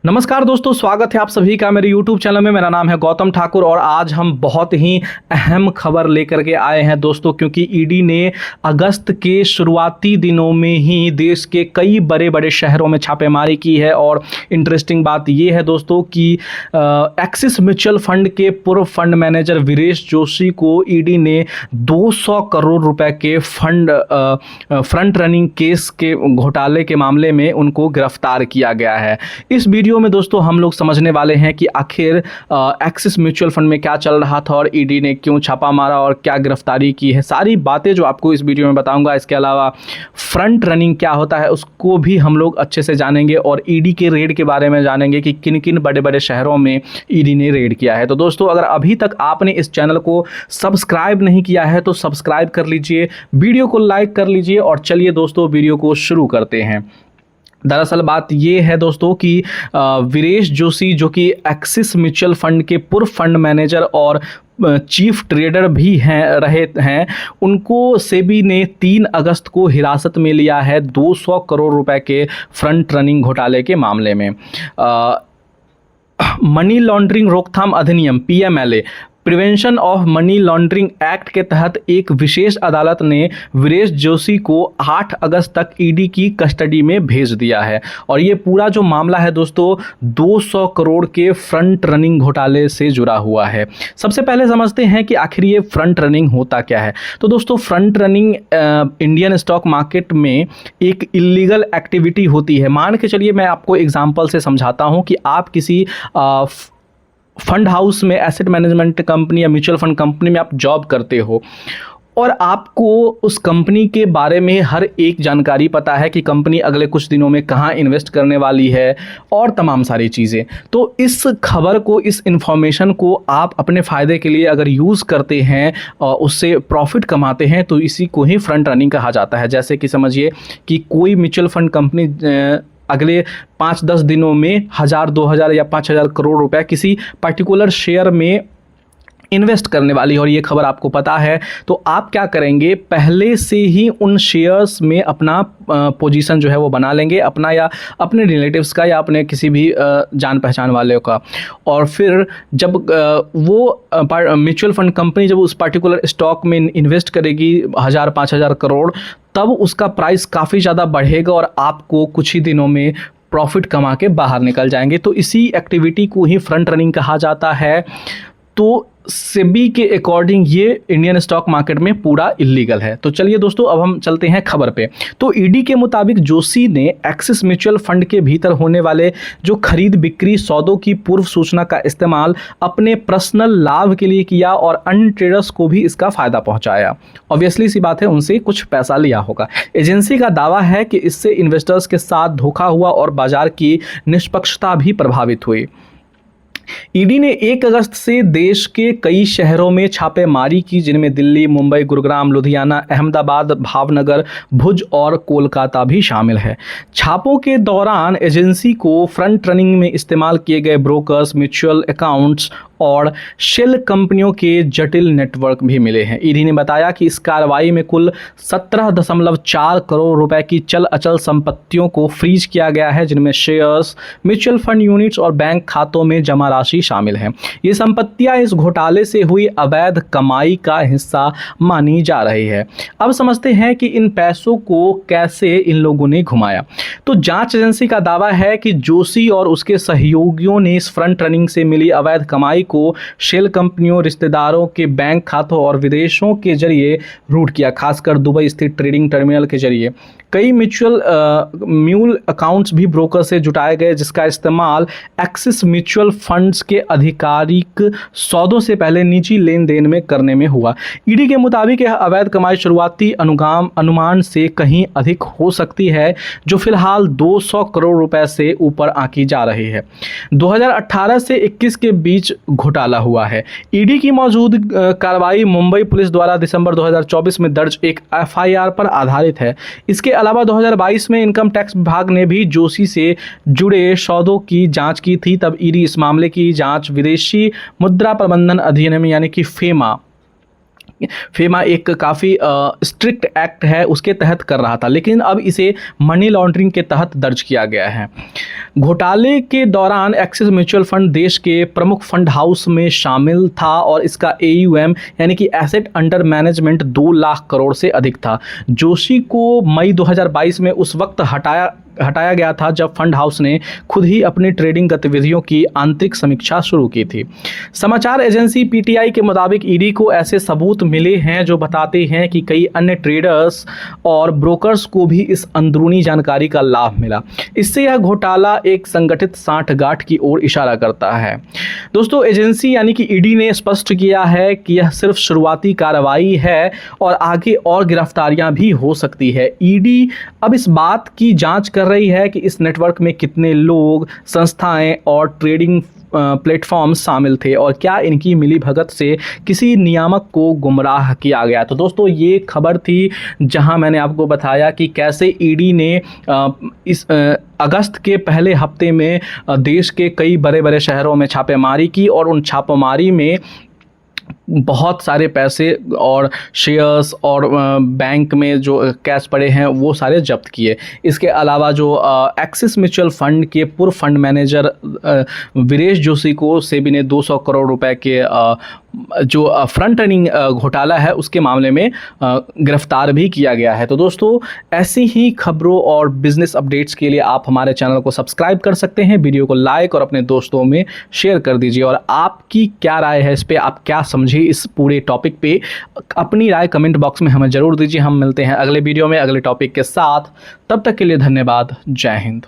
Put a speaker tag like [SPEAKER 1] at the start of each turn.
[SPEAKER 1] नमस्कार दोस्तों, स्वागत है आप सभी का मेरे YouTube चैनल में। मेरा नाम है गौतम ठाकुर और आज हम बहुत ही अहम खबर लेकर के आए हैं दोस्तों, क्योंकि ईडी ने अगस्त के शुरुआती दिनों में ही देश के कई बड़े बड़े शहरों में छापेमारी की है। और इंटरेस्टिंग बात यह है दोस्तों कि एक्सिस म्यूचुअल फंड के पूर्व फंड मैनेजर वीरेश जोशी को ईडी ने 200 करोड़ रुपए के फ्रंट रनिंग केस के घोटाले के मामले में उनको गिरफ्तार किया गया है। इस वीडियो में दोस्तों हम लोग समझने वाले हैं कि आखिर एक्सिस म्यूचुअल फंड में क्या चल रहा था और ईडी ने क्यों छापा मारा और क्या गिरफ्तारी की है। सारी बातें जो आपको इस वीडियो में बताऊंगा। इसके अलावा फ्रंट रनिंग क्या होता है उसको भी हम लोग अच्छे से जानेंगे और ईडी के रेड के बारे में जानेंगे कि किन किन बड़े बड़े शहरों में ईडी ने रेड किया है। तो दोस्तों, अगर अभी तक आपने इस चैनल को सब्सक्राइब नहीं किया है तो सब्सक्राइब कर लीजिए, वीडियो को लाइक कर लीजिए और चलिए दोस्तों वीडियो को शुरू करते हैं। दरअसल बात ये है दोस्तों कि वीरेश जोशी जो कि एक्सिस म्यूचुअल फंड के पूर्व फंड मैनेजर और चीफ ट्रेडर भी हैं, उनको सेबी ने 3 अगस्त को हिरासत में लिया है 200 करोड़ रुपए के फ्रंट रनिंग घोटाले के मामले में। मनी लॉन्ड्रिंग रोकथाम अधिनियम PMLA prevention of money laundering act के तहत एक विशेष अदालत ने वीरेश जोशी को 8 अगस्त तक ईडी की कस्टडी में भेज दिया है। और ये पूरा जो मामला है दोस्तों 200 करोड़ के फ्रंट रनिंग घोटाले से जुड़ा हुआ है। सबसे पहले समझते हैं कि आखिर ये फ्रंट रनिंग होता क्या है। तो दोस्तों, front running Indian stock market में एक इलीगल एक्टिविटी होती है। मान के चलिए, मैं आपको एग्जांपल से समझाता हूँ कि आप किसी फंड हाउस में, एसेट मैनेजमेंट कंपनी या म्यूचुअल फंड कंपनी में आप जॉब करते हो और आपको उस कंपनी के बारे में हर एक जानकारी पता है कि कंपनी अगले कुछ दिनों में कहाँ इन्वेस्ट करने वाली है और तमाम सारी चीज़ें। तो इस खबर को, इस इंफॉर्मेशन को आप अपने फ़ायदे के लिए अगर यूज़ करते हैं और उससे प्रॉफिट कमाते हैं तो इसी को ही फ्रंट रनिंग कहा जाता है। जैसे कि समझिए कि कोई म्यूचुअल फंड कंपनी अगले 5-10 दिनों में 1000, 2000 या 5000 करोड़ रुपए किसी पर्टिकुलर शेयर में इन्वेस्ट करने वाली है और ये खबर आपको पता है, तो आप क्या करेंगे, पहले से ही उन शेयर्स में अपना पोजीशन जो है वो बना लेंगे, अपना या अपने रिलेटिव्स का या अपने किसी भी जान पहचान वाले का। और फिर जब वो म्यूचुअल फंड कंपनी जब उस पर्टिकुलर स्टॉक में इन्वेस्ट करेगी 1000, 5000 करोड़, तब उसका प्राइस काफ़ी ज़्यादा बढ़ेगा और आपको कुछ ही दिनों में प्रॉफिट कमा के बाहर निकल जाएंगे। तो इसी एक्टिविटी को ही फ्रंट रनिंग कहा जाता है। तो सेबी के अकॉर्डिंग ये इंडियन स्टॉक मार्केट में पूरा इलीगल है। तो चलिए दोस्तों, अब हम चलते हैं खबर पे। तो ईडी के मुताबिक जोशी ने एक्सिस म्यूचुअल फंड के भीतर होने वाले जो खरीद बिक्री सौदों की पूर्व सूचना का इस्तेमाल अपने पर्सनल लाभ के लिए किया और अन्य ट्रेडर्स को भी इसका फायदा पहुंचाया। ऑब्वियसली सी बात है, उनसे कुछ पैसा लिया होगा। एजेंसी का दावा है कि इससे इन्वेस्टर्स के साथ धोखा हुआ और बाजार की निष्पक्षता भी प्रभावित हुई। ईडी ने 1 अगस्त से देश के कई शहरों में छापेमारी की, जिनमें दिल्ली, मुंबई, गुरुग्राम, लुधियाना, अहमदाबाद, भावनगर, भुज और कोलकाता भी शामिल है। छापों के दौरान एजेंसी को फ्रंट रनिंग में इस्तेमाल किए गए ब्रोकर्स, म्यूचुअल अकाउंट्स और शेल कंपनियों के जटिल नेटवर्क भी मिले हैं। ईडी ने बताया कि इस कार्रवाई में कुल 17.4 करोड़ रुपए की चल अचल संपत्तियों को फ्रीज किया गया है, जिनमें शेयर्स, म्यूचुअल फंड यूनिट्स और बैंक खातों में जमा राशि शामिल है। ये संपत्तियां इस घोटाले से हुई अवैध कमाई का हिस्सा मानी जा रही है। अब समझते हैं कि इन पैसों को कैसे इन लोगों ने घुमाया। तो जांच एजेंसी का दावा है कि जोशी और उसके सहयोगियों ने इस फ्रंट रनिंग से मिली अवैध कमाई को शेल कंपनियों, रिश्तेदारों के बैंक खातों और विदेशों के जरिए रूट किया, खासकर दुबई स्थित ट्रेडिंग टर्मिनल के जरिए। कई म्यूल अकाउंट्स भी ब्रोकर से जुटाए गए, जिसका इस्तेमाल एक्सिस म्यूचुअल फंड्स के आधिकारिक सौदों से पहले निजी लेन देन में करने में हुआ। ईडी के मुताबिक यह अवैध कमाई शुरुआती अनुमान से कहीं अधिक हो सकती है, जो फिलहाल 200 करोड़ रुपए से ऊपर आंकी जा रही है। 2018 से 21 के बीच घोटाला हुआ है। ईडी की मौजूद कार्रवाई मुंबई पुलिस द्वारा दिसंबर 2024 में दर्ज एक एफआईआर पर आधारित है। इसके अलावा 2022 में इनकम टैक्स विभाग ने भी जोशी से जुड़े सौदों की जांच की थी। तब ईडी इस मामले की जांच विदेशी मुद्रा प्रबंधन अधिनियम यानी कि फेमा फेमा एक काफ़ी स्ट्रिक्ट एक्ट है उसके तहत कर रहा था, लेकिन अब इसे मनी लॉन्ड्रिंग के तहत दर्ज किया गया है। घोटाले के दौरान एक्सिस म्यूचुअल फंड देश के प्रमुख फंड हाउस में शामिल था और इसका AUM यानी कि asset under management 2 lakh crore से अधिक था। जोशी को मई 2022 में उस वक्त हटाया गया था जब फंड हाउस ने खुद ही अपनी ट्रेडिंग गतिविधियों की आंतरिक समीक्षा शुरू की थी। समाचार एजेंसी PTI के मुताबिक ईडी को ऐसे सबूत मिले हैं जो बताते हैं कि कई अन्य ट्रेडर्स और ब्रोकर्स को भी इस अंदरूनी जानकारी का लाभ मिला। इससे यह घोटाला एक संगठित सांठगांठ की ओर इशारा करता है। दोस्तों, एजेंसी यानी कि ईडी ने स्पष्ट किया है कि यह सिर्फ शुरुआती कार्रवाई है और आगे और गिरफ्तारियां भी हो सकती है। ईडी अब इस बात की जांच कर रही है कि इस नेटवर्क में कितने लोग, संस्थाएं और ट्रेडिंग प्लेटफॉर्म शामिल थे और क्या इनकी मिलीभगत से किसी नियामक को गुमराह किया गया। तो दोस्तों, ये खबर थी जहां मैंने आपको बताया कि कैसे ईडी ने इस अगस्त के पहले हफ्ते में देश के कई बड़े बड़े शहरों में छापेमारी की और उन छापेमारी में बहुत सारे पैसे और शेयर्स और बैंक में जो कैश पड़े हैं वो सारे जब्त किए। इसके अलावा जो एक्सिस म्यूचुअल फंड के पूर्व फंड मैनेजर वीरेश जोशी को सेबी ने 200 करोड़ रुपए के जो फ्रंट रनिंग घोटाला है उसके मामले में गिरफ्तार भी किया गया है। तो दोस्तों, ऐसी ही खबरों और बिजनेस अपडेट्स के लिए आप हमारे चैनल को सब्सक्राइब कर सकते हैं, वीडियो को लाइक और अपने दोस्तों में शेयर कर दीजिए। और आपकी क्या राय है इस पे, आप क्या समझे इस पूरे टॉपिक पे, अपनी राय कमेंट बॉक्स में हमें ज़रूर दीजिए। हम मिलते हैं अगले वीडियो में अगले टॉपिक के साथ। तब तक के लिए धन्यवाद। जय हिंद।